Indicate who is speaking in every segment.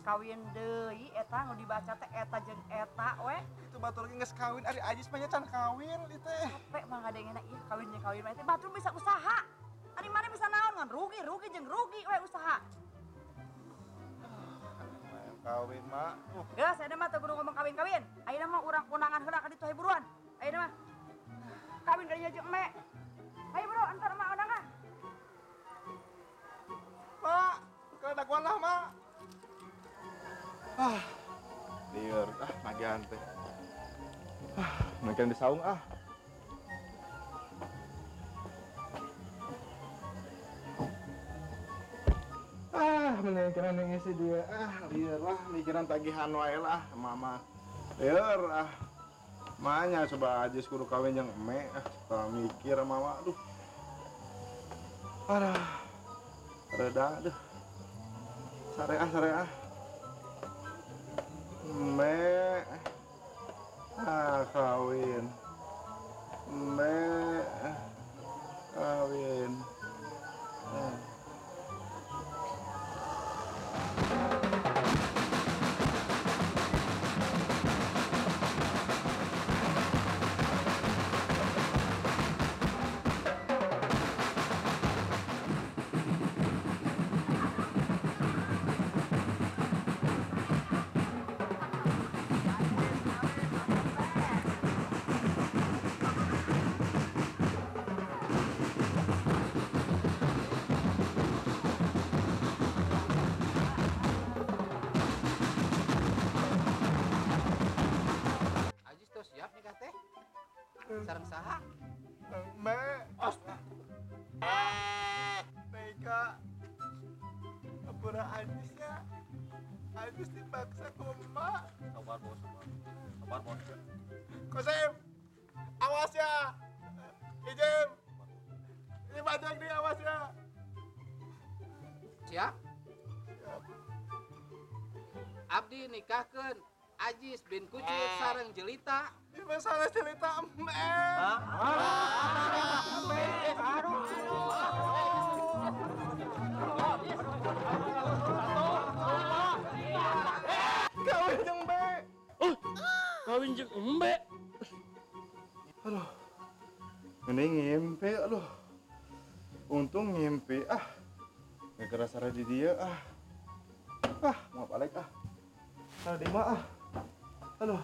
Speaker 1: kawin deui eta nu dibaca teh eta jeung eta we.
Speaker 2: Itu batur ge geus kawin ari Ajis mah can kawin ieu teh.
Speaker 1: Capek mah ngadengena ieu kawin jeung kawin mah teh batur bisa usaha. Ari mana bisa naon ngan rugi jeung rugi we usaha.
Speaker 2: Kawin mah.
Speaker 1: Geus saya mah teu kudu ngomong kawin-kawin. Ayeuna mah urang konangan heula ka ditu buruan. Ayeuna mah kawin ka dieu jeung eme. Ayo bro, antar mak onang ah.
Speaker 2: Mak, ke daguan lah mak. Lieur, nagihan teh. Mungkin di saung mending kira ngisi dia. Lieur lah, mikiran tagihan wae lah, mama. Lieur Manya coba Ajis kudu kawin jeung eme, suka mikir mama, aduh. Reda aduh. Sare. Eme. Kawin. Eme. Kawin.
Speaker 3: Sareng saha?
Speaker 2: Me. Tega. Apura Ajisnya. Ajis dipaksa ke emak.
Speaker 3: Sabar bos.
Speaker 2: Kosim. Awas ya. Ijem. Ini bajak nih awas ya.
Speaker 3: Siap? Abdi nikahkeun Ajis bin Kucit sareng Jelita.
Speaker 2: Ini masalah cerita eme. Kawin jeung Mbe.
Speaker 4: Kawin jeung Mbe.
Speaker 2: Aduh. Ini ngimpi, aduh. Untung ngimpi, gak kerasa di dia, mau balik, Tadi mah, aduh.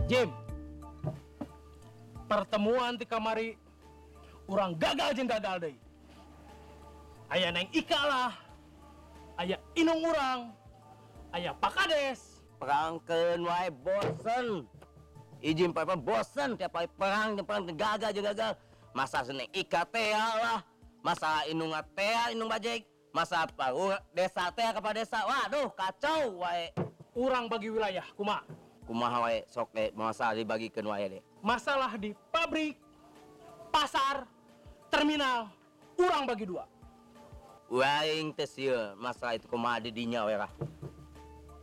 Speaker 4: Jim, pertemuan di kamari urang gagal jeung gagal deui. Aya Neng Ika lah, aya inung urang, aya Pak Kades.
Speaker 5: Perangkeun wae bosen. Ijin pae bosen tiap kali perang gagal jeung gagal. Masa Neng Ika teh lah, masa inung teh inung bajek, masa apa desa teh ka desa. Waduh kacau wae.
Speaker 4: Urang bagi wilayah kumaha?
Speaker 5: Kumaha wae sok masalah dibagikeun wae deh.
Speaker 4: Masalah di pabrik, pasar, terminal, urang bagi dua.
Speaker 5: Waing teh sieun, masalah itu kumaha di dinya we lah.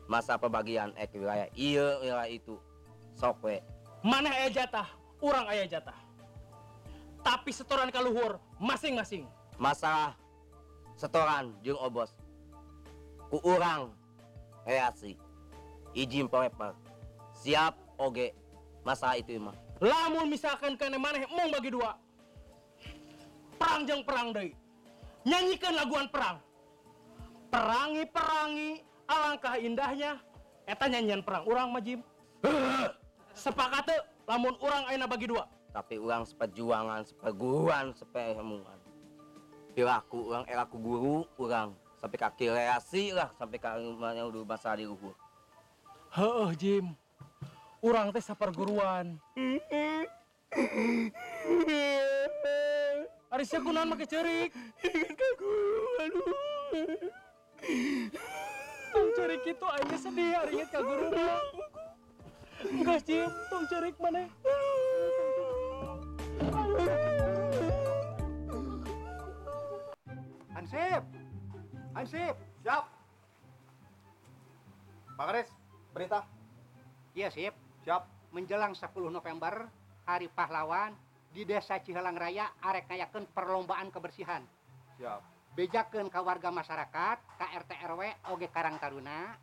Speaker 5: Masa pembagian wilayah ieu wilayah itu sok we.
Speaker 4: Maneh aya jatah, urang aya jatah. Tapi setoran ka luhur masing-masing.
Speaker 5: Masalah setoran jeung obos. Ku urang reaksi. Ijin paweper. Siap oge masalah itu mah.
Speaker 4: Lamun misalkan kene maneh mung bagi dua. Perang jeung perang deui. Nyanyikan laguan perang. Perangi alangkah indahnya eta nyanyian perang urang mah Jim. Sepakat teu lamun urang ayeuna bagi dua.
Speaker 5: Tapi urang seperjuangan, seperguruan, seperemungan. Pilaku urang elaku guru urang sampai ka kreasi lah sampai ka udah masalah di luhur.
Speaker 4: Heueuh Jim. Urang teh saperguruan. Ari sia kunaon make ceurik? Ingat ka guru, aduh. Tong ceurik kitu aing sedih ari inget ka guru mah. Geus Jim, tong ceurik maneh.
Speaker 6: Hansip. Hansip.
Speaker 2: Siap. Pak Kades, berita.
Speaker 6: Iya, Sip.
Speaker 2: Siap.
Speaker 6: Menjelang 10 November, Hari Pahlawan, di Desa Cihelang Raya arek ngayakeun perlombaan kebersihan.
Speaker 2: Siap.
Speaker 6: Bejakeun ka warga masyarakat, ka RT RW oge Karang Taruna,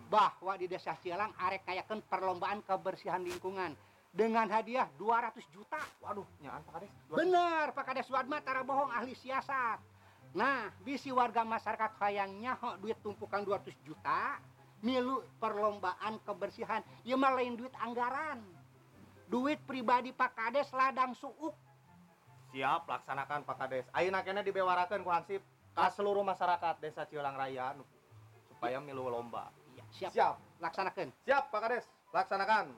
Speaker 6: bahwa di Desa Cihelang arek ngayakeun perlombaan kebersihan lingkungan dengan hadiah 200 juta.
Speaker 2: Waduh, nyaan Pak Kades.
Speaker 6: Bener, Pak Kades Wadma tara bohong ahli siasat. Nah, bisi warga masyarakat hayangnya duit tumpukan 200 juta, milu perlombaan kebersihan, ya mah lain duit anggaran. Duit pribadi Pak Kades ladang suuk.
Speaker 2: Siap, laksanakan Pak Kades. Ayeuna kene dibewarakeun ku Hansip ka seluruh masyarakat Desa Ciulang Raya supaya milu lomba.
Speaker 6: Iya, siap.
Speaker 2: Siap.
Speaker 6: Laksanakan.
Speaker 2: Siap, Pak Kades. Laksanakan.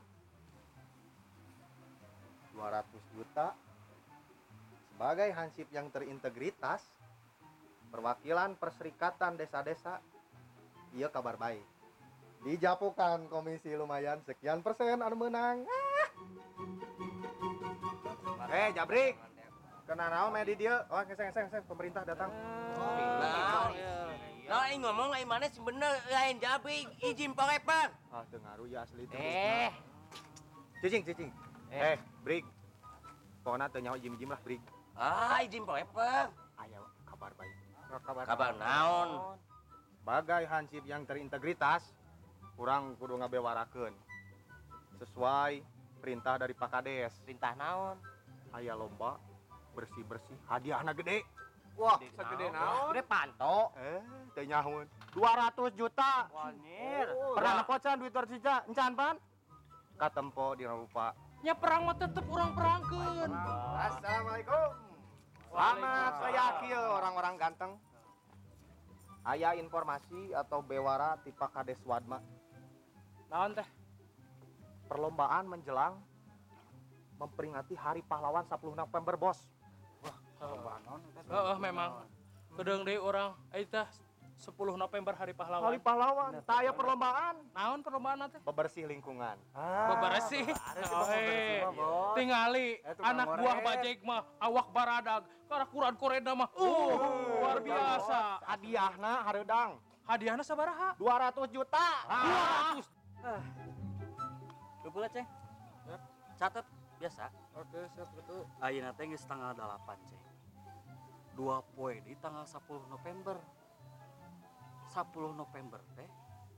Speaker 2: 200 juta sebagai Hansip yang terintegritas, perwakilan Perserikatan Desa-Desa, iya kabar baik. Dijapukan komisi lumayan sekian persen anu menang. Jabrik. Kena naon me di dieu? Oh, ngeseng pemerintah datang.
Speaker 5: Nah, aing ngomong aing mana sih bener lain Jabrik izin parepan.
Speaker 2: Ah, teu ngaruh ya asli teh. Cicing. Brig. Pokona teu nyaho jim-jim lah, Brig.
Speaker 5: Ah, izin parepan.
Speaker 2: Aya kabar baik.
Speaker 5: Kabar naon?
Speaker 2: Sebagai Hansip yang terintegritas, kurang kudu ngabewarakeun sesuai perintah dari Pak Kades.
Speaker 5: Perintah naon?
Speaker 2: Aya lomba bersih-bersih, hadiahna gede.
Speaker 3: Wah, segede naon?
Speaker 5: Gede panto.
Speaker 2: Teu nyahoun. 200 juta.
Speaker 5: Wanir.
Speaker 2: Pernah nepocan duit 200 juta, encan pan? Katempo di rupa.
Speaker 4: Nya perang mah tetep urang perangkeun.
Speaker 2: Assalamualaikum. Selamat saya kieu orang-orang ganteng. Aya informasi atau bewara ti Pak Kades Wadma.
Speaker 4: Naon teh?
Speaker 2: Perlombaan menjelang memperingati Hari Pahlawan 10 November, Bos.
Speaker 4: Memang. Kedeung deui urang eta 10 November Hari Pahlawan.
Speaker 2: Hari Pahlawan, taya perlombaan.
Speaker 4: Naon perlombaan teh?
Speaker 2: Bebersih lingkungan.
Speaker 4: Bebersih. Tingali anak buah bajeg mah awak baradag, karakuran koreda mah. Luar biasa.
Speaker 2: Hadiahna hareudang.
Speaker 4: Hadiahna sabaraha?
Speaker 2: 200 juta.
Speaker 4: 200.
Speaker 7: Kumpul Ceng. Catat biasa.
Speaker 3: Oke, siap betul.
Speaker 7: Ayeuna teh geus tanggal 8, Ceng. 2 poe di tanggal 10 November. 10 November teh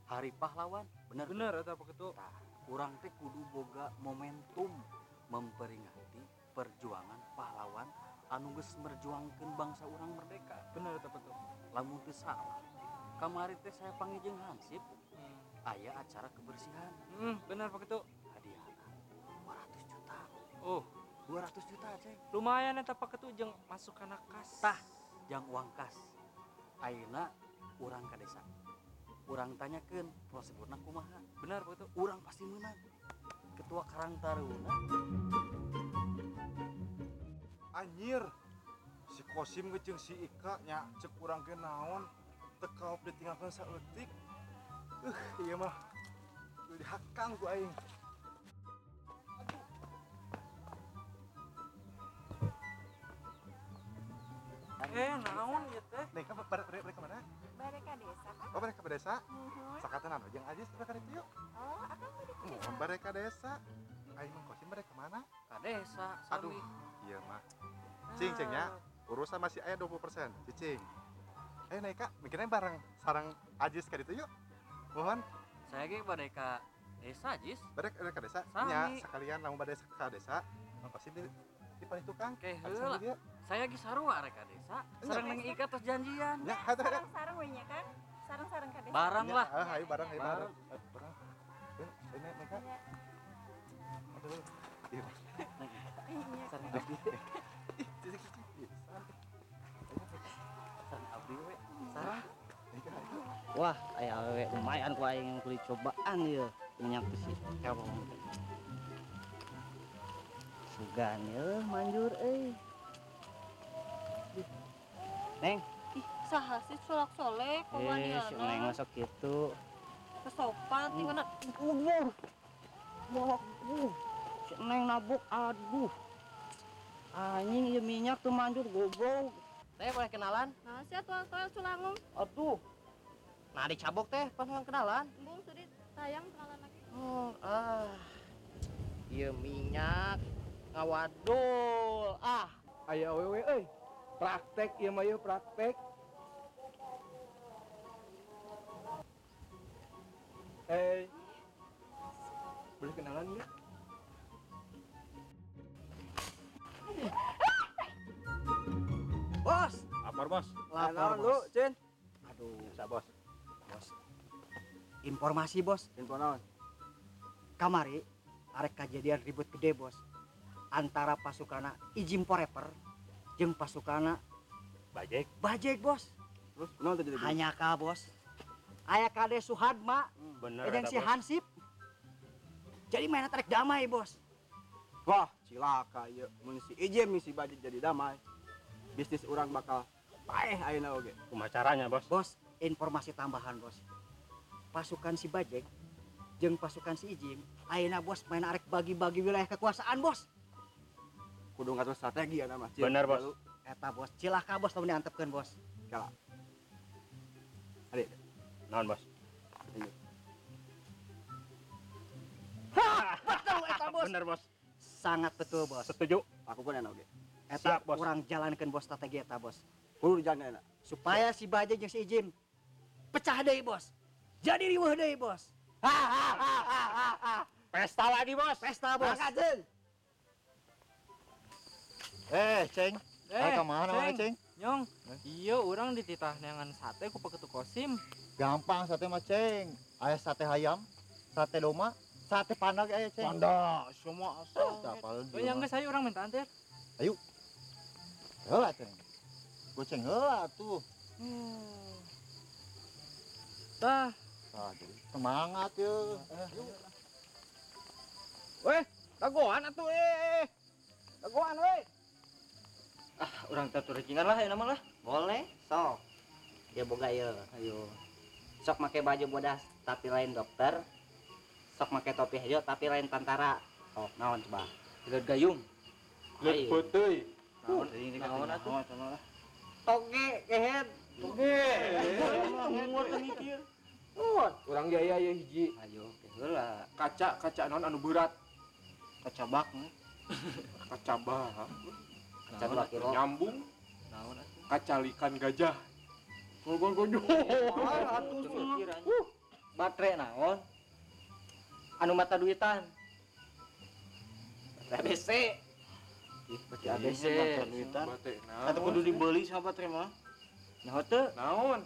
Speaker 7: Hari Pahlawan. Bener.
Speaker 3: Bener eta Pak Ketua.
Speaker 7: Tah, urang teh kudu boga momentum memperingati perjuangan pahlawan anu geus merjuangkeun bangsa urang merdeka.
Speaker 3: Bener eta Pak Ketua.
Speaker 7: Lamun teu salah, kamari teh saya panggil jeung Hansip. Aya acara kebersihan.
Speaker 3: Bener Pak Ketua.
Speaker 7: Hadiahna 200 juta.
Speaker 3: Oh,
Speaker 7: 200 juta, Ceng.
Speaker 3: lumayan eta Pak Ketua jeung masuk kana kas.
Speaker 7: Tah, jang uang kas. Ayeuna urang ka desa. Urang tanyakeun prosedurna kumaha.
Speaker 3: Bener Pak Ketua.
Speaker 7: Urang pasti menang. Ketua Karang Taruna.
Speaker 2: Anjir. Si Kosim jeung si Ika nya cek urang ge naon teu kaop ditinggalkeun saeutik. Ieu mah kudu dihakang ku aing.
Speaker 3: Naon ieu teh?
Speaker 2: Mereka mana?
Speaker 8: Mereka desa kan?
Speaker 2: Oh, mereka desa.
Speaker 8: Mhm.
Speaker 2: Sakatan anu jeung Ajis mereka itu yuk.
Speaker 8: Oh, akan mau dikecil.
Speaker 2: Mereka desa. Aing mah Kosim mereka mana?
Speaker 3: Ka desa
Speaker 2: Aduh,
Speaker 3: sami.
Speaker 2: iya mah. Cing-cingnya urusan masih aya 20%. Cicing. Ayo naik Kak, mikirnya bareng sarang Ajis ka ditu yuk. Mohon,
Speaker 7: Saya ge bade ka desa, Jis.
Speaker 2: barek ka desa.
Speaker 7: Sami.
Speaker 2: Nya sekalian lamun bade ka desa, Mang Kosim di paling tukang.
Speaker 7: Oke,
Speaker 2: Anu
Speaker 7: heula.
Speaker 2: sambil dia.
Speaker 7: Saya ge sarua rek ka desa. Sareng nang Ika terus janjian.
Speaker 2: Nya hata.
Speaker 8: Sarang-sarang we nya kan? Sarang-sarang ka desa.
Speaker 7: Barang lah.
Speaker 2: Ayo bareng, ayo bareng. Bareng. Ayo naik Kak.
Speaker 8: Iya.
Speaker 2: Aduh. Iya.
Speaker 8: Iya.
Speaker 7: Sareng
Speaker 2: Ih,
Speaker 7: abdi,
Speaker 2: cicing.
Speaker 7: sareng abdi we. Sareng.
Speaker 9: Wah, aya awewe lumayan ku aing kulit cobaan ieu minyak besi kewong. Sugan yeuh manjur euy. Neng,
Speaker 8: Ih, saha sih solak-solek
Speaker 9: si Neng
Speaker 8: kawaniana.
Speaker 9: masuk kitu.
Speaker 8: Kesopan tinggalna.
Speaker 9: Si Neng nabuk aduh. Anjing ieu minyak tuh manjur goblok.
Speaker 7: Teh boleh kenalan?
Speaker 8: Nah, saya tuang Culangung.
Speaker 7: Aduh. Nah, dicabok teh pas mau kenalan.
Speaker 8: Embung sudah tayang kenalan lagi.
Speaker 7: Iya minyak ngawadul.
Speaker 4: Aya awewe euy. Praktek ieu mah yeuh praktek. Boleh kenalan ya?
Speaker 6: Bos,
Speaker 2: Lapor bos.
Speaker 6: lapor bos. Cen. Aduh,
Speaker 2: Bisa bos.
Speaker 6: bos. Informasi bos.
Speaker 2: Info naon?
Speaker 6: Kamari arek kejadian ribut gede bos. Antara pasukana Ijim Forever jeung pasukana
Speaker 2: Bajek.
Speaker 6: Bajek bos.
Speaker 2: Terus naon terjadi?
Speaker 6: Hanya ka bos. Aya kade Suhadma,
Speaker 2: Bener
Speaker 6: jeung
Speaker 2: eta,
Speaker 6: si
Speaker 2: bos.
Speaker 6: Hansip. Jadi mainnya trek damai bos.
Speaker 10: Wah, cilaka ieu. Mun si Ijim misi Bajik jadi damai. Bisnis orang bakal paeh ayeuna oge.
Speaker 2: Kumaha caranya bos?
Speaker 6: Bos, informasi tambahan bos. Pasukan si Bajek jeung pasukan si Ijim, ayeuna bos main arek bagi-bagi wilayah kekuasaan bos.
Speaker 10: Kudu ngatur strategi ya nama.
Speaker 2: Bener bos.
Speaker 6: Eta bos, cilaka bos lamun diantepkeun bos.
Speaker 10: Kala. Adik,
Speaker 2: Naon bos?
Speaker 6: Betul eta bos.
Speaker 2: Bener bos.
Speaker 6: Sangat betul bos.
Speaker 2: Setuju.
Speaker 10: aku pun enak oge.
Speaker 6: Eta
Speaker 2: Siap, bos.
Speaker 6: urang jalankeun bos strategi eta bos.
Speaker 10: Kudu dijaga enak.
Speaker 6: Supaya si Bajek jeung si Ijim pecah deui bos. Jadi riweuh deui bos.
Speaker 2: Pesta lagi bos.
Speaker 6: Pesta bos.
Speaker 10: Ceng. Kemana wae, Ceng?
Speaker 11: Nyong, iya orang dititah neangan sate ku paketu kosim.
Speaker 10: Gampang sate mah, Ceng. Aya sate ayam, sate doma, sate pandak aya, Ceng.
Speaker 2: Panda, semua asal.
Speaker 10: Dapal
Speaker 11: Oh, yang geus hayu urang minta antir.
Speaker 10: Heula, Ceng. Goceng heula tuh.
Speaker 11: Tah,
Speaker 10: Jadi semangat ya.
Speaker 11: weh, dagoan atuh dagoan weh.
Speaker 9: Urang taturekingan lah ya nama lah. Boleh, sok. Ya boga ya, ayo. Sok make baju bodas tapi lain dokter. Sok make topi hijau tapi lain tentara. Sok naon coba. Geus gayung.
Speaker 2: Lihat putih.
Speaker 9: Naon atuh? Toge kehet.
Speaker 2: Oke.
Speaker 9: Umur teu mikir.
Speaker 2: Urang jaya ya hiji.
Speaker 9: Ayo, heula.
Speaker 2: Kaca naon anu berat.
Speaker 9: Kaca bak.
Speaker 2: Kaca bah.
Speaker 9: Kaca 2 kilo.
Speaker 2: Nyambung.
Speaker 9: Naon atuh?
Speaker 2: Kaca likan gajah. Gogo.
Speaker 9: Baterai naon? Anu mata duitan. ABC. Baca ABC.
Speaker 2: Bate
Speaker 10: Atau
Speaker 2: naon?
Speaker 10: kudu dibeli sama baterai mah.
Speaker 9: Nyaho teu?
Speaker 2: Naon?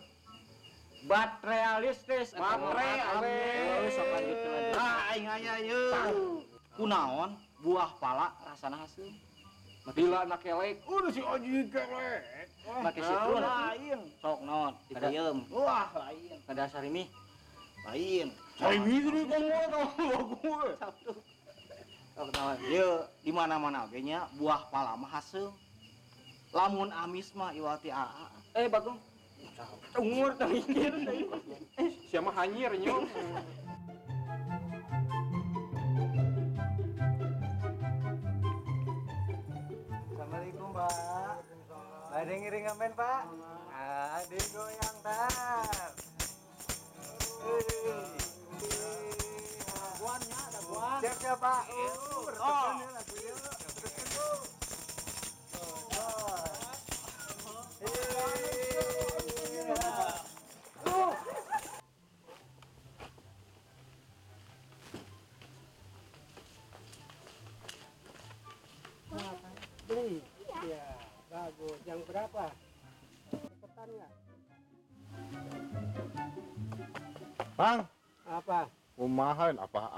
Speaker 9: Baterai realistis.
Speaker 2: Baterai alis.
Speaker 9: Sok lanjutkeun.
Speaker 10: Aing aya ieu. Kunaon? Buah pala rasana hasil.
Speaker 2: Bila anak kelek. Udah si Oji kelek.
Speaker 9: Make sitrun.
Speaker 10: Lain.
Speaker 9: Sok naon? Dipayem.
Speaker 10: Wah, lain.
Speaker 9: Ada sarimi.
Speaker 10: Lain.
Speaker 2: Cari gini kamu gue.
Speaker 9: Sok naon?
Speaker 10: Ieu di mana-mana oge nya buah pala mah hasil. Lamun amis mah iwati aa.
Speaker 9: Bagong. Umur teu mikir deui.
Speaker 2: Siapa hanyir nyong.
Speaker 6: Assalamualaikum, Pak. Ada ngiring ngamen, Pak? Ada goyang tar. Daguannya, daguan. Siap, Pak. Beli? Iya, bagus. Yang berapa? Cepetan nggak?
Speaker 2: Bang,
Speaker 6: Apa?
Speaker 2: kumahan apa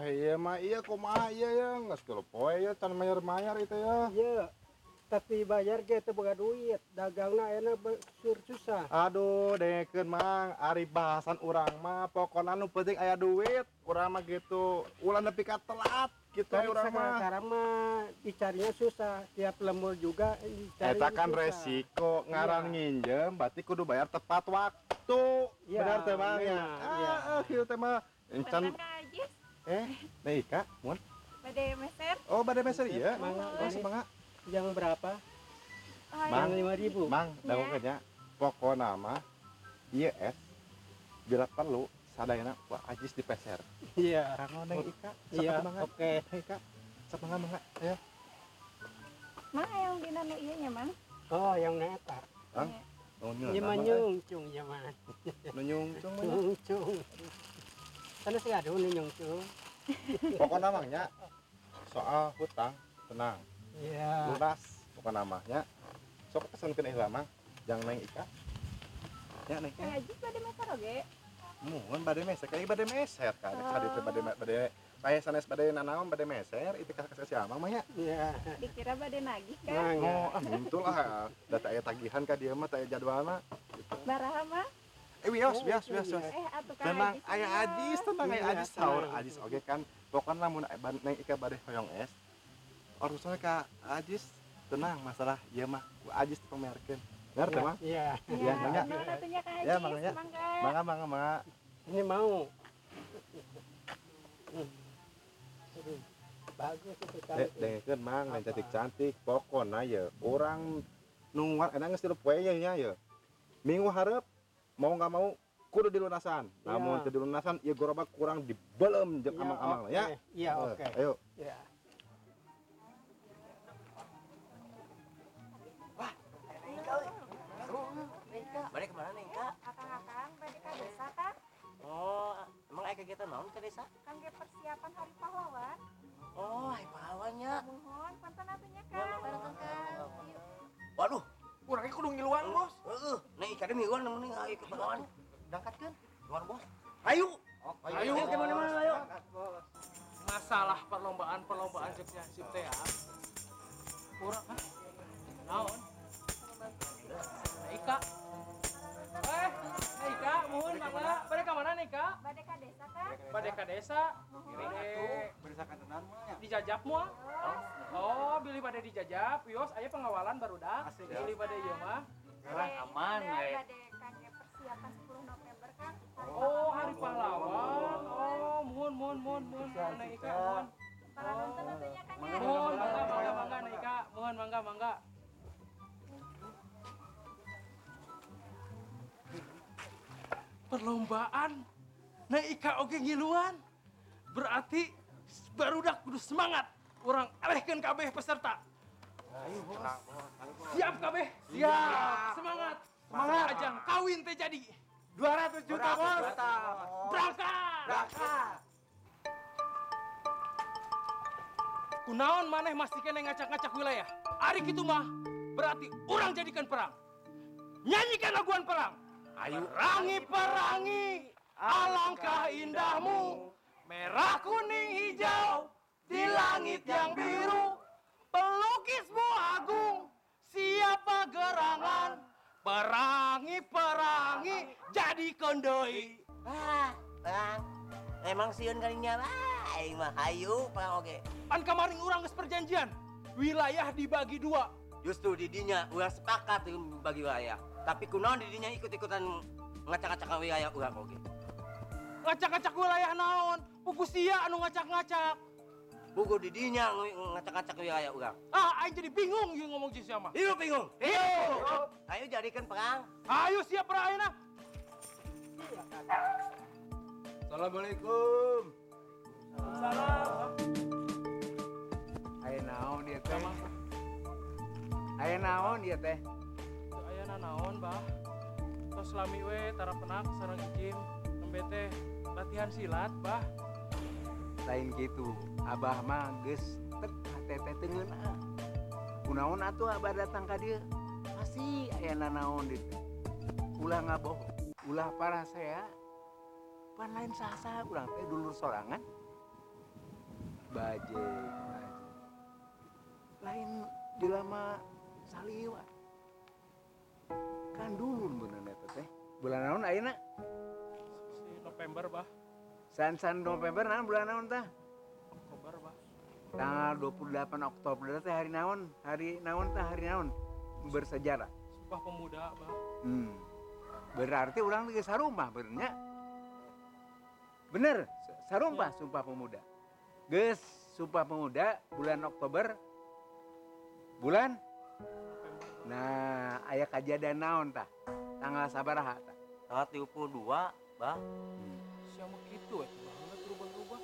Speaker 2: ya mah iya kumaha iya ya nggak sekilo poe ya can mayar itu ya.
Speaker 6: Iya, tapi bayar ge teu boga duit. Dagangna enak susah.
Speaker 2: Aduh dengkeun mang ari bahasan urang mah pokona nu penting aya duit urang mah gitu ulah nepi ka telat gitu
Speaker 6: Tapi
Speaker 2: urang mah.
Speaker 6: sekarang mah dicarinya susah. Tiap lembur juga dicari
Speaker 2: Eta kan
Speaker 6: susah.
Speaker 2: resiko ngaran
Speaker 6: Iya.
Speaker 2: nginjem berarti kudu bayar tepat waktu.
Speaker 6: Iya,
Speaker 2: Benar teh mang ya.
Speaker 6: memang, iya.
Speaker 2: Kieu teh mah encan
Speaker 8: Kak Ajis,
Speaker 2: nih Kak, mun.
Speaker 8: bade meser.
Speaker 2: Oh, bade meser iya.
Speaker 6: Mangga,
Speaker 2: Oh,
Speaker 6: ini.
Speaker 2: semangat.
Speaker 6: Yang berapa?
Speaker 2: Mang, 5.000. Mang, daunnya pokok nama iya es bila perlu sadayana Pak Ajis dipeser.
Speaker 6: Iya.
Speaker 2: Kang Neng Ika.
Speaker 6: Iya, oke.
Speaker 2: Ika. Sapangga ayo.
Speaker 8: Mang yang dina nu ieu nya, Mang.
Speaker 6: Oh, yang neta.
Speaker 2: Hah?
Speaker 6: Iya mah nyungcung ya mah.
Speaker 2: Nyungcung.
Speaker 6: Nyungcung. Sana sih ada nyungcung.
Speaker 2: Pokok namanya soal hutang tenang.
Speaker 6: Iya.
Speaker 2: Lunas pokok namanya. Sok pesankeun ieu Mang. Jang Neng Ika. Ya Neng.
Speaker 8: Kang Ajis bade meser oge.
Speaker 2: Mun bade meser kayak bade meser kan. Kadi teh bade saya sanes bade nanaon bade meser itu kasih siapa mah ya?
Speaker 6: Iya.
Speaker 8: Dikira bade nagih kan?
Speaker 2: Oh, betul lah. Data aya tagihan ka dieu mah teh jadwalna.
Speaker 8: Baraha mah?
Speaker 2: Wios.
Speaker 8: Atuh Kang
Speaker 2: Tenang,
Speaker 8: Ajis.
Speaker 2: aya Ajis, tenang aya Ajis saur Ajis oge kan. Pokokna lamun Neng Ika bade hoyong es. Urusan ka Ajis tenang masalah ieu mah ku Ajis pamerkeun. Bener teh mah?
Speaker 6: Iya.
Speaker 2: Iya, Mangga.
Speaker 8: Mana atunya Kang Ajis?
Speaker 2: Ya, Mangga. Mangga.
Speaker 6: Ini mau. Bagus itu kan.
Speaker 2: Dengekeun Mang, lain cantik-cantik. Pokona ye urang nungguan enak geus 3 poe nya ye. Minggu hareup mau enggak mau kudu dilunasan. Namun teu dilunasan ieu gerobak kurang dibelem jeung amang-amang ya.
Speaker 6: Iya, oke.
Speaker 2: Ayo.
Speaker 6: Iya.
Speaker 5: Bade kemana nih Kak?
Speaker 8: Akang-akang bade ka desa tah.
Speaker 5: Oh, emang aya kegiatan naon ke desa?
Speaker 8: Kangge persiapan hari pahlawan.
Speaker 5: Oh, hai pahlawannya.
Speaker 8: Mohon punten atunya Kang. Bareng Kang.
Speaker 5: Waduh,
Speaker 4: Urang kudu ngiluan, Bos.
Speaker 5: heeh, Neng Ika miluan mending ayo ke pahlawan. Berangkatkeun. Luar Bos. Ayo.
Speaker 4: Ayo
Speaker 5: ke mana-mana ayo.
Speaker 4: Masalah perlombaan jeung Hansip teh ya. Urang naon? Ika. Ika, mohon Mangga. Bade ka mana Ika?
Speaker 8: Bade ka desa Kang.
Speaker 4: Bade ka desa. Dijajab moal. Oh, bilih bade dijajab. Wios aya pengawalan barudak. Bilih bade ieu mah.
Speaker 8: Aman we. Bade kangge persiapan 10 November Kang.
Speaker 4: Oh, hari pahlawan. Oh, mohon Neng Ika, mohon.
Speaker 8: Punten atunya Kang ya.
Speaker 4: Mohon mangga Neng Ika. Mohon mangga. Perlombaan Neng Ika oge ngiluan. Berarti barudak kudu semangat. Urang elehkeun kabeh peserta. Ayo, Bos. Siap kabeh? Siap. Semangat. Ajang kawin teh jadi.
Speaker 6: 200 juta, Bos.
Speaker 4: Berangkat. Kunaon maneh masih kena ngacak-ngacak wilayah. Ari kitu mah berarti urang jadikan perang. Nyanyikan laguan perang. Ayo perangi, alangkah indahmu, merah kuning hijau di langit yang biru. Pelukismu agung, siapa gerangan, perangi, jadi kondoi.
Speaker 5: Bang. Emang sieun kalinya bae mah hayu perang oge.
Speaker 4: Pan kamaring urang geus perjanjian, wilayah dibagi 2.
Speaker 5: Justru di dinya urang sepakat bagi wilayah. Tapi kunaon di dinya ikut-ikutan ngacak-ngacak wilayah urang oge.
Speaker 4: Ngacak-ngacak wilayah naon? Pugu sia anu ngacak-ngacak.
Speaker 5: Pugu di dinya ngacak-ngacak wilayah urang.
Speaker 4: Aing jadi bingung ieu ngomong jeung sia mah.
Speaker 5: Hiu bingung. Hiu. Ayo jadikan perang.
Speaker 4: Ayo siap perang ayeuna.
Speaker 10: Assalamualaikum.
Speaker 4: Salam.
Speaker 10: Aya naon ieu teh? Aya naon ieu teh?
Speaker 4: Teu aya naon, Bah. Tos lami we tara penak sareng ijim nembe teh latihan silat, Bah.
Speaker 10: Lain gitu, Abah mah geus tek teteh teu ngeunah. Kunaon atuh Abah datang ka dieu? Pasti aya nanaon dieu teh. Ulah ngabohong, ulah parah saya. Pan lain sah-sah urang teh dulur sorangan. Bajeng. Lain jelema saliwat. Kan dulur bener eta teh. Bulan naon ayeuna?
Speaker 4: Si November, Bah.
Speaker 10: San November naon bulan naon tah?
Speaker 4: Oktober, Bah.
Speaker 10: Tanggal 28 Oktober teh hari naon? Hari naon tah hari naon? Bersejarah.
Speaker 4: Sumpah Pemuda, Bah.
Speaker 10: Berarti urang geus sarumah benernya. Bener, sarumpah Sumpah Pemuda. Geus Sumpah Pemuda bulan Oktober. Bulan Nah, aya kajadian naon tah? Tanggal sabaraha tah?
Speaker 5: Tanggal 32, Bah.
Speaker 4: Siapa gitu banget berubah-ubah.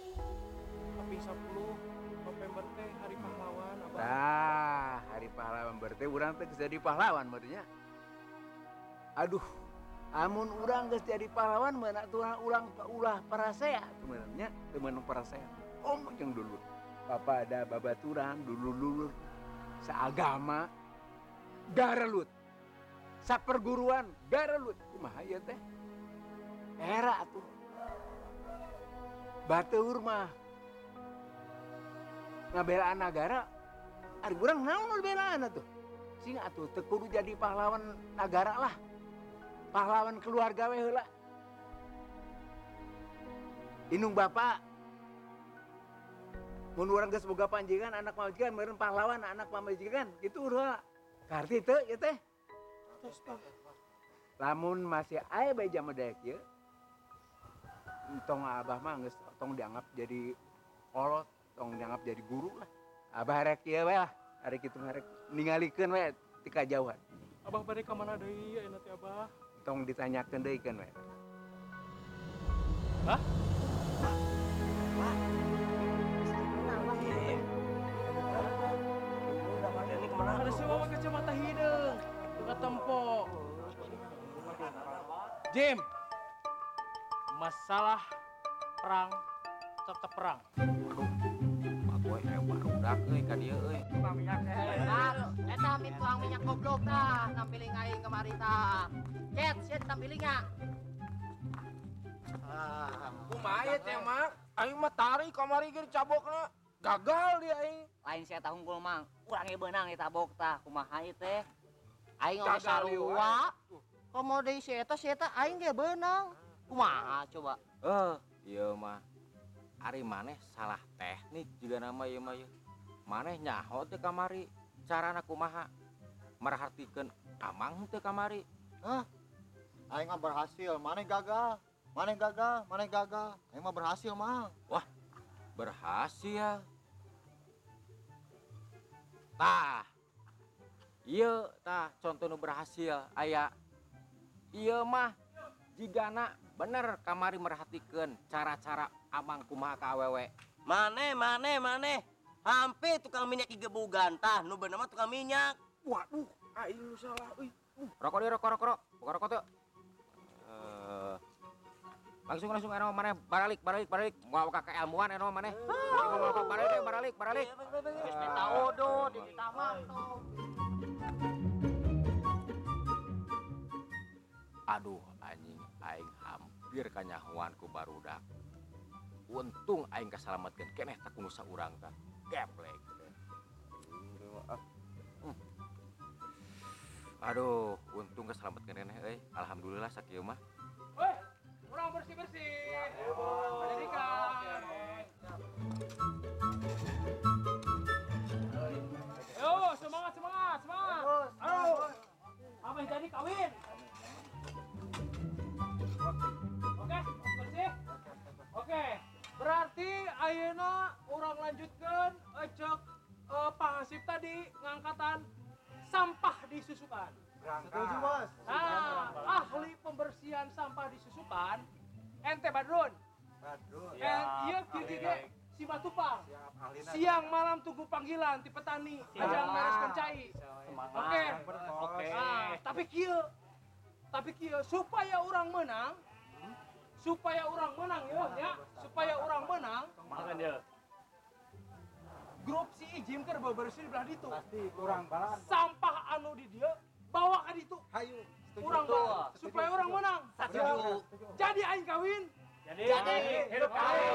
Speaker 4: Tapi 10 November teh hari pahlawan, Abah.
Speaker 10: Tah, hari pahlawan berarti urang teh geus jadi pahlawan maksudnya. Aduh, amun urang geus jadi pahlawan meuna urang ulah parasea sebenarnya, temen parasea. Jeung dulu. Bapak ada babaturan dulur-dulur seagama garelut. Saperguruan garelut. Kumaha ieu teh? Era atuh. Batur mah ngabelaan negara, ari urang naon nu belaan atuh? Sing atuh teu kudu jadi pahlawan negara lah. Pahlawan keluarga we heula. Inung bapak mun urang geus boga panjingan anak majikan meureun pahlawan anak pamajikan gitu urang. Karti teu ieu teh? Lamun masih aya bae jam daek ieu. Entong abah mah geus tong dianggap jadi kolot, tong dianggap jadi guru lah. Abah rek ieu we lah, ari kitu rek ningalikeun we ti kajauhan.
Speaker 4: Abah bade ka mana deui ayeuna teh Abah?
Speaker 10: Tong ditanyakeun deui keun we.
Speaker 4: Hah? Ada si bawa kacamata hidung, buka tempo. Jim, masalah perang tetap perang.
Speaker 5: Aku barudak euy ka dieu euy.
Speaker 1: Tukang minyak eta tukang minyak goblok tah, nampiling aing kemari tah. Cet tampilingnya.
Speaker 4: Kumaha ieu teh mah? Aing mah tari kamari ge dicabokna. Gagal dia aing.
Speaker 9: Lain saya tahu unggul mang, urang ge beunang eta bok tah kumaha ieu teh. Aing geus sarua. Komo deui si eta aing ge beunang. Kumaha coba?
Speaker 5: Ieu mah ari maneh salah teknik juga nama ieu mah ieu. Maneh nyaho teh kamari carana kumaha merhatikeun amang teh kamari.
Speaker 2: Aing mah berhasil, maneh gagal. Aing mah berhasil, Mang.
Speaker 5: Wah, berhasil. Tah. Ieu tah contoh nu berhasil aya. Ieu mah jigana bener kamari merhatikeun cara-cara amang kumaha ka awewe.
Speaker 12: Maneh. Hampir tukang minyak igebugan tah, nu bener mah tukang minyak.
Speaker 4: Waduh, aing nu salah euy.
Speaker 5: Rokok deui rokok. Buka rokok tuh. Langsung eno maneh balik. Mau ka keilmuan eno maneh. Balik.
Speaker 9: Geus teh odo di taman tuh.
Speaker 5: Aduh anjing, aing hampir kanyahoan ku barudak. Untung aing kasalametkeun keneh tak kudu saurang tah. Geblek. Aduh, untung kasalametkeun keneh euy. Alhamdulillah sakieu mah.
Speaker 4: Weh, urang bersih-bersih. Pendidikan. Yo, semangat. Ayo. Abah jadi kawin. Oke, bersih. Oke, berarti ayeuna urang lanjutkeun cek pangasip tadi ngangkatan sampah di susukan.
Speaker 2: Setuju, Bos.
Speaker 4: Nah, ahli pembersihan sampah di susukan ente Badrun. Ieu kieu ge si Matupang. Siang malam tunggu panggilan ti petani ajang bereskeun cai. Oke. Nah, tapi kieu supaya orang menang ya, supaya orang menang.
Speaker 11: Makan dia.
Speaker 4: Grup si Ijim keur bebersih di belah ditu.
Speaker 2: Pasti kurang balan.
Speaker 4: Sampah anu di dieu bawa ka ditu.
Speaker 2: Hayu.
Speaker 4: Urang bawa supaya orang menang.
Speaker 12: Setuju.
Speaker 4: Jadi aing kawin.
Speaker 11: Jadi hidup kawin.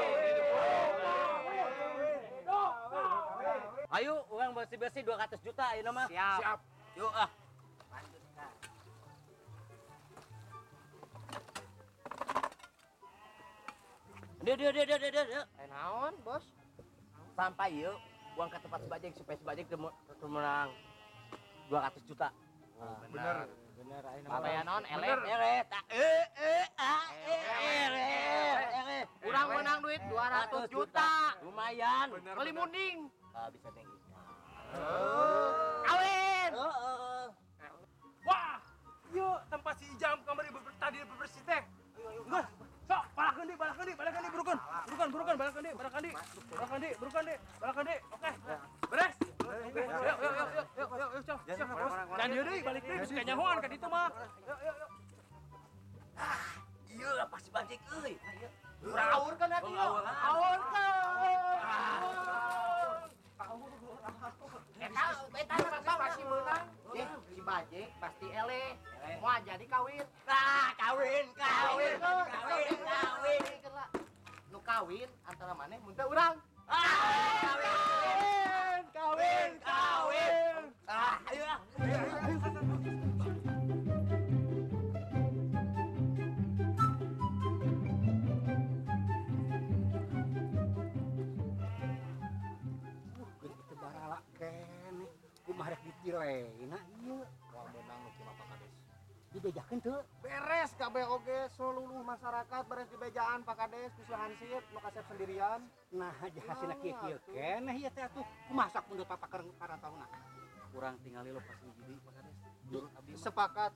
Speaker 12: Ayo, uang bersih-bersih 200 juta ayeuna mah.
Speaker 4: Siap.
Speaker 12: Yuk ah. Dia.
Speaker 9: Naon, Bos?
Speaker 12: Sampai yuk, uang ke tempat sebajik supaya sebajik menang 200 juta.
Speaker 2: Bener.
Speaker 9: Papaya naon elek. Urang menang duit 200 juta.
Speaker 12: Lumayan.
Speaker 9: Beli munding.
Speaker 12: Bisa tinggi.
Speaker 9: Kawin.
Speaker 4: Yuk, tempat si Ijam kamari tadi bebersih teh. Enggak. Sok, balakan di, burukan. Oke. Beres. Yuk, cok. Dan yuk deh, balik deh, bisa nyahuan kan itu mah. Yuk.
Speaker 5: Iya, pasti bajik euy.
Speaker 4: Uraur kan atuh. Aur kan.
Speaker 6: Eta pasti menang. Si Bajek pasti eleh. Mau jadi kawin.
Speaker 5: Kawin.
Speaker 6: Nu kawin antara maneh mun teu urang.
Speaker 5: Kawin. Ayo.
Speaker 6: Itu barala kene. Kumaha rek ditileina ieu.
Speaker 2: Wah menang nu kumaha Kades.
Speaker 6: Dibejakeun teu?
Speaker 2: Beres kabeh oge seluruh masyarakat beres di bejaan Pak Kades ku Hansip nu kasep sendirian.
Speaker 6: Nah, hasilna kieu keneh ieu teh atuh. Kumaha sok mundur papa keur karatauna.
Speaker 7: Kurang tinggali lo pas jadi Pak Kades. Menurut abdi mah.
Speaker 2: Sepakat.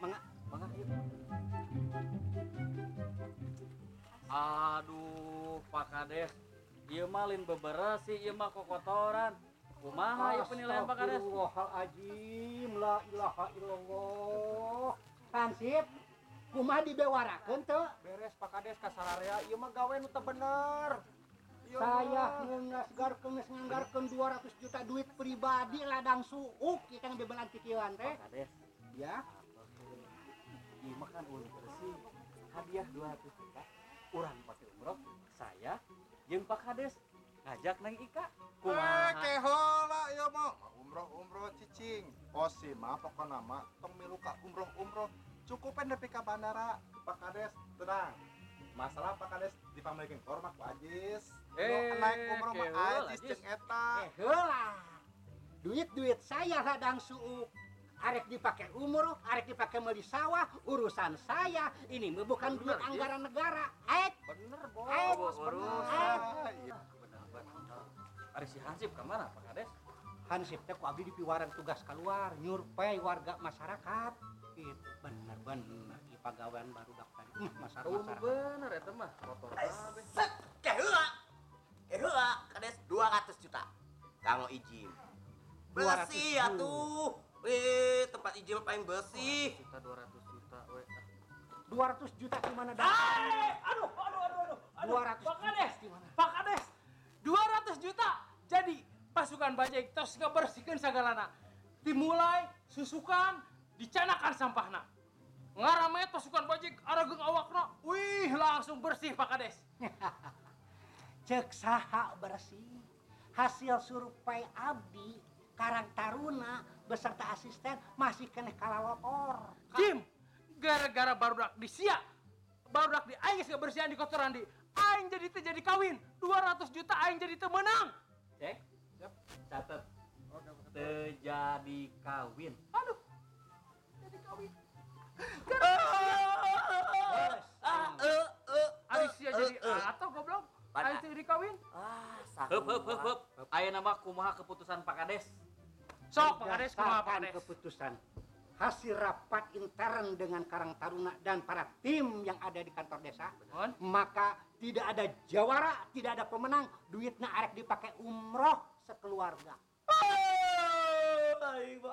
Speaker 6: Mangga.
Speaker 7: Yuk. Aduh, Pak Kades. Ieu mah lain beberes sih, ieu mah kokotoran. Kumaha ieu penilaian Pak Kades?
Speaker 6: Astagfirullahaladzim, la ilaha illallah. Hansip, kumaha dibewarakeun teu?
Speaker 2: Beres Pak Kades ka sararea ieu mah gawe nu teu bener.
Speaker 6: Saya nganggarkeun 200 juta duit pribadi ladang suuk ieu kan bebelan kikieuan teh.
Speaker 7: Pak Kades.
Speaker 6: Ya.
Speaker 7: Ieu mah kan ulun bersih. Hadiah 200 juta. Urang pake umroh, saya jeung Pak Kades ngajak nang Ika.
Speaker 2: Kehola ieu mah umroh cicing. Osi mah pokona mah tong milu ka umroh. Cukupen nepi ka bandara Pak Kades tenang. Masalah Pak Kades dipamilikeun hormat ku Ajis. Naik umroh mah Ajis jeung eta.
Speaker 6: Heula. Duit saya ladang suuk. Arek dipakai umroh, arek dipakai meuli sawah, urusan saya. Ini mah bukan duit anggaran negara.
Speaker 2: Bener, Bos.
Speaker 7: Ari si Hansip ka mana Pak Kades?
Speaker 6: Hansip teh ku abdi dipiwaran tugas keluar, nyurvei warga masyarakat. Bener ieu pagawean baru daftar. Masyarakat.
Speaker 7: Bener eta mah kotor kabeh.
Speaker 5: Keheula, Kades 200 juta. Kanggo izin. Bersih atuh. Tempat izin paling bersih.
Speaker 7: 200 juta we.
Speaker 6: 200 juta di mana dah?
Speaker 4: Aduh.
Speaker 6: 200
Speaker 4: Pak Kades. 200 juta. Jadi pasukan bajai tos ngebersihkeun sagalana. Dimulai susukan, dicanakan sampahna. Ngarame pasukan bajai arageung awakna. Wih, langsung bersih Pak Kades.
Speaker 6: Cek saha bersih. Hasil survei abdi Karang Taruna beserta asisten masih kena kalalotor.
Speaker 4: Jim, gara-gara barudak di sia, barudak di aing geus kebersihan di kotoran di, aing jadi kawin. 200 juta aing jadi teu meunang.
Speaker 7: Cek. Catet. Terjadi kawin.
Speaker 4: Aduh. Jadi kawin. Ari sia jadi atau goblok? Aing teu dikawin.
Speaker 7: Heup. Ayeuna mah kumaha keputusan Pak Kades?
Speaker 4: Sok Pak Kades kumaha Pak Kades?
Speaker 6: Keputusan hasil rapat intern dengan Karang Taruna dan para tim yang ada di kantor desa, maka tidak ada jawara, tidak ada pemenang, duitnya arek dipakai umroh sekeluarga.
Speaker 5: Baik,